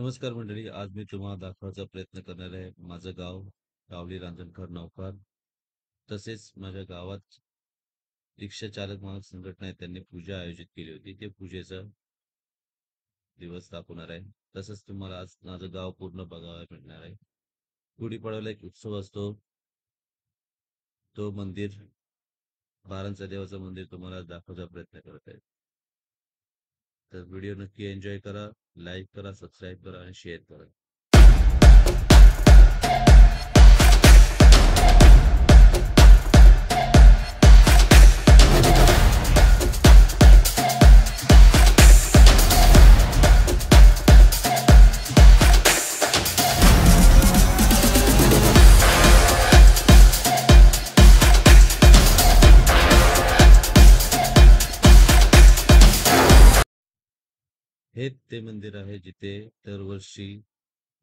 नमस्कार मंडळी. आज मी तुम्हाला दाखवायचा प्रयत्न करणार आहे माझं गाव रावली रांजणकर नौकार. तसेच माझ्या गावात रिक्षा चालक मालक संघटना आहे, त्यांनी पूजा आयोजित केली होती. ते पूजेचा दिवस दाखवणार आहे. तसंच तुम्हाला आज माझं गाव पूर्ण बघायला मिळणार आहे. गुढीपाडव्याला एक उत्सव असतो, तो मंदिर बारांचा देवाचं मंदिर तुम्हाला दाखवायचा प्रयत्न करत आहे. तर व्हिडिओ नक्की एन्जॉय करा, लाईक करा, सबस्क्राईब करा आणि शेअर करा. हे ते मंदिर आहे जिथे दरवर्षी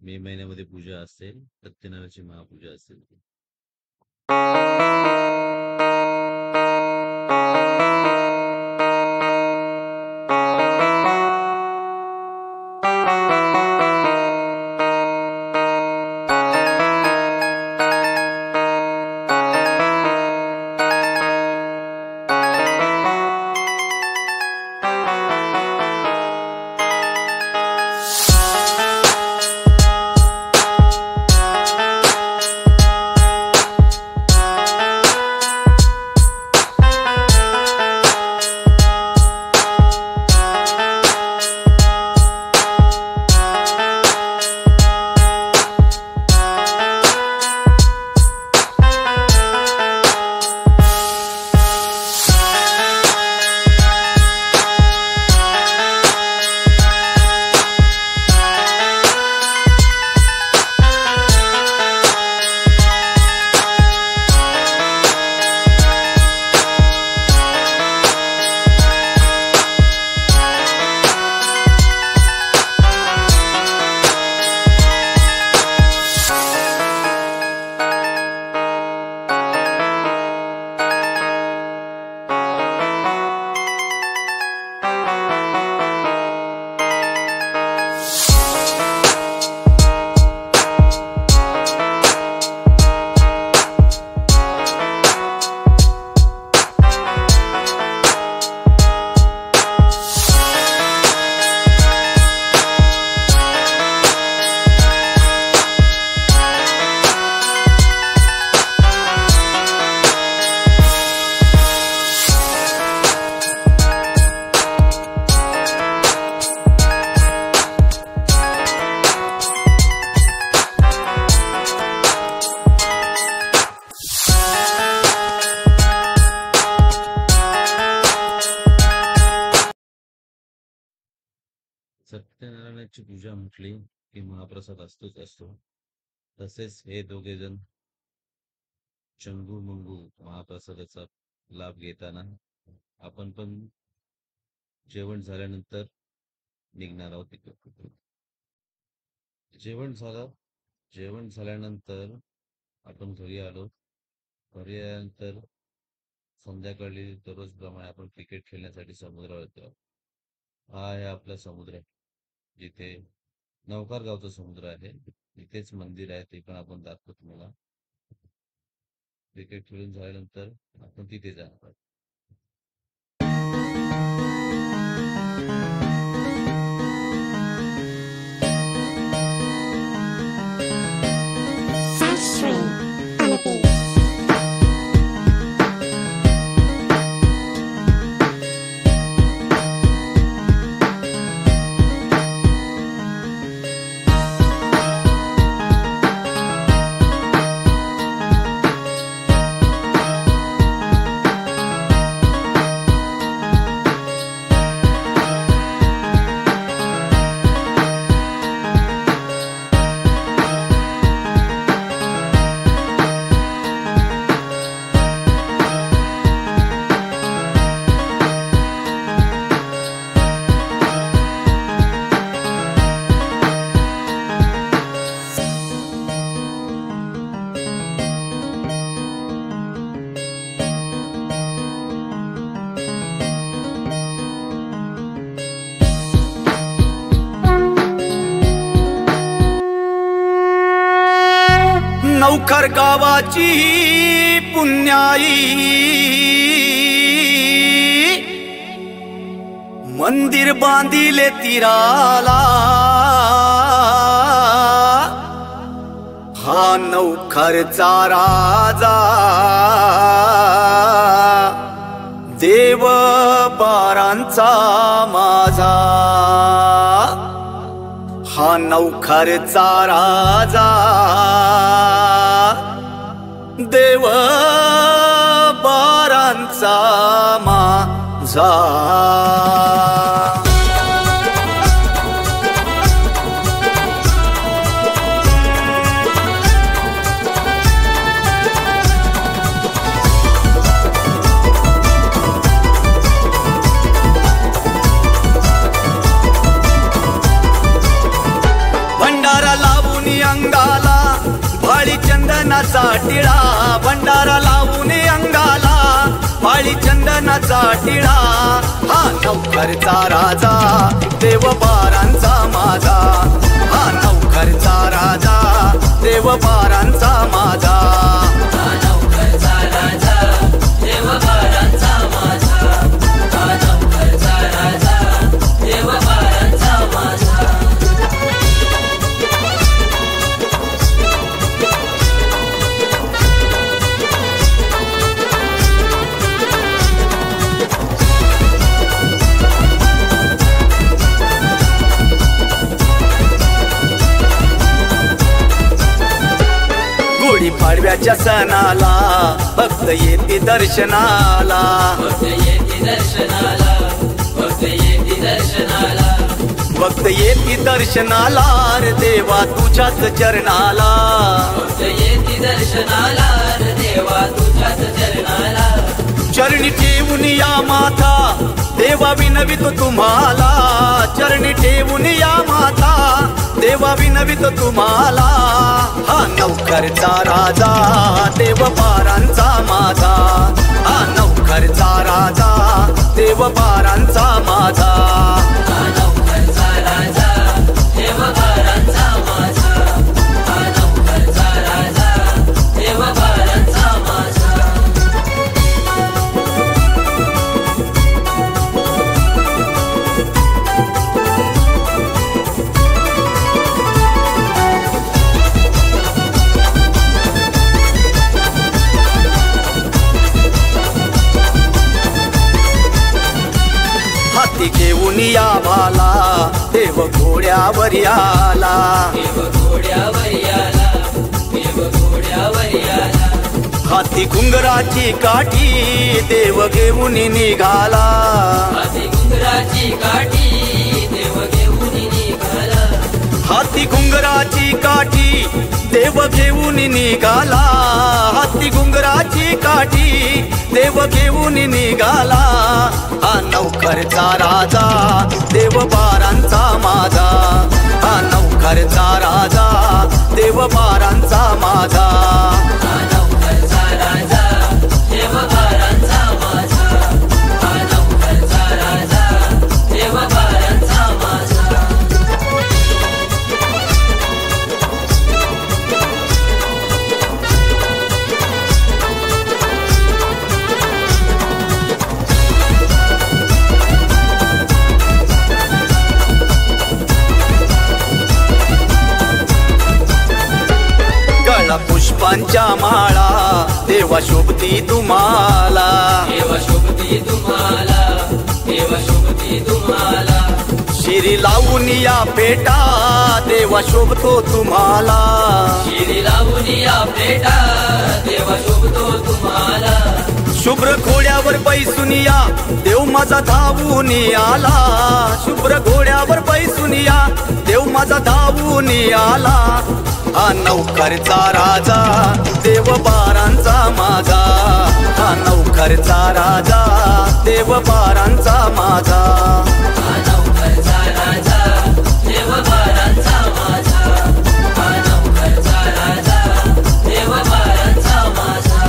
मे महिन्यामध्ये पूजा असते, सत्यनारायणाची महापूजा असते. सत्यनारायणाची पूजा म्हटली की महाप्रसाद असतोच असतो. तसेच हे दोघे जण चंगू मंगू महाप्रसादाचा लाभ घेताना आपण पण जेवण झाल्यानंतर निघणार आहोत तिकडे. जेवण झालं. जेवण झाल्यानंतर आपण घरी आलो. घरी आल्यानंतर संध्याकाळी दररोज प्रमाणे आपण क्रिकेट खेळण्यासाठी समुद्रावर येतो. हा आहे आपला समुद्र, जिथे नौकार गावचा समुद्र आहे. इथेच मंदिर आहे, ते पण आपण दाखवतो तुम्हाला. क्रिकेट खेळून झाल्यानंतर आपण तिथे जाणार आहोत. Sash on the beat. नवखर गावाची ही पुण्याई मंदिर बांधिले तीराला हा नवखरचा राजा देव बारांचा माझा हा नवखरचा राजा देव बारांचा माझा भंडारा लावून अंगाला भाळी चंदनाचा टिळा भंडारा लावून अंगाला भाळी चंदनाचा टिळा हा नवखरचा राजा देव बारांचा माझा हा नवखरचा राजा देव बारांचा माझा हा नवखरचा राजा देव बारांचा माझा हा नवखरचा राजा देव बारांचा माझा गुढी पाडव्याच्या सणाला भक्त येते दर्शनाला भक्त येती दर्शनाला भक्त येती दर्शनाला भक्त येते दर्शनाला रे देवा तुझ्याच चरणाला भक्त येती दर्शनाला रे देवा तुझ्याच चरणाला चरणी ठेवून या माता देवा विनवितो तुम्हाला चरणी ठेवून या माता देवा विनवितो तुम्हाला हा नवखरचा राजा देव बारांचा माझा हा नवखरचा राजा देव बारांचा माझा हा नवखरचा राजा देव बारांचा माझा हा नवखरचा राजा देव बारांचा माझा हाती घेऊन या भाला देव घोड्यावर आला देव घोड्यावर याला देव घोड्यावर याला हाती घुंगराची काठी देव घेऊन निघाला हाती घुंगराची काठी देव घेऊन निघाला हाती घुंगराची काठी देव घेऊन निघाला हाती घुंगराची काठी देव घेऊन निघाला हा नवखरचा राजा देव बारांचा माझा हा नवखरचा राजा देव बारांचा माझा हा नवखरचा राजा देव बारांचा माझा हा नवखरचा राजा देव बारांचा माझा गळा पुष्पांच्या माळा देवा शोभती तुम्हाला देव शोभती तुम्हाला देव शोभती तुम्हाला शिरी लावून या पेटा देवा शोभतो तुम्हाला शिरी लावून या पेटा देव शोभतो तुम्हाला शुभ्र घोड्यावर बैसून या देव माझा धावून आला शुभ्र घोड्यावर बैसून या देव माझा धावून आला हा नवखरचा राजा देव बारांचा माझा हा नवखरचा राजा देव बारांचा माझा हा नवखरचा राजा देव बारांचा माझा हा नवखरचा राजा देव बारांचा माझा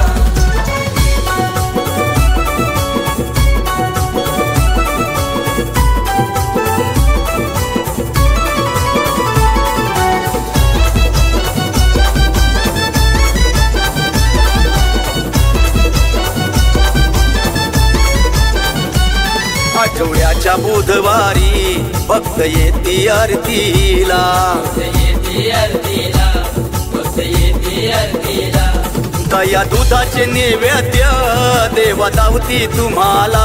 दररोजच्या बुधवारी भक्त येती आरतीला येते आरतीला भक्त येते आरतीला दया दुधाचे नैवेद्य देवा दावती तुम्हाला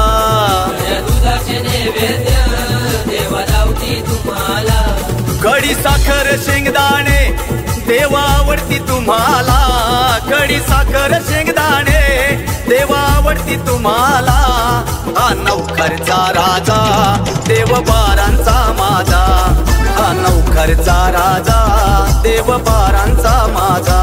या दुधाचे नैवेद्य देवा दावती तुम्हाला कडी साखर शेंगदाणे देवा आवडती तुम्हाला कडी साखर शेंगदाणे देवा आवडती तुम्हाला हा नवखरचा राजा देव बारांचा माझा हा नवखरचा राजा देव बारांचा माझा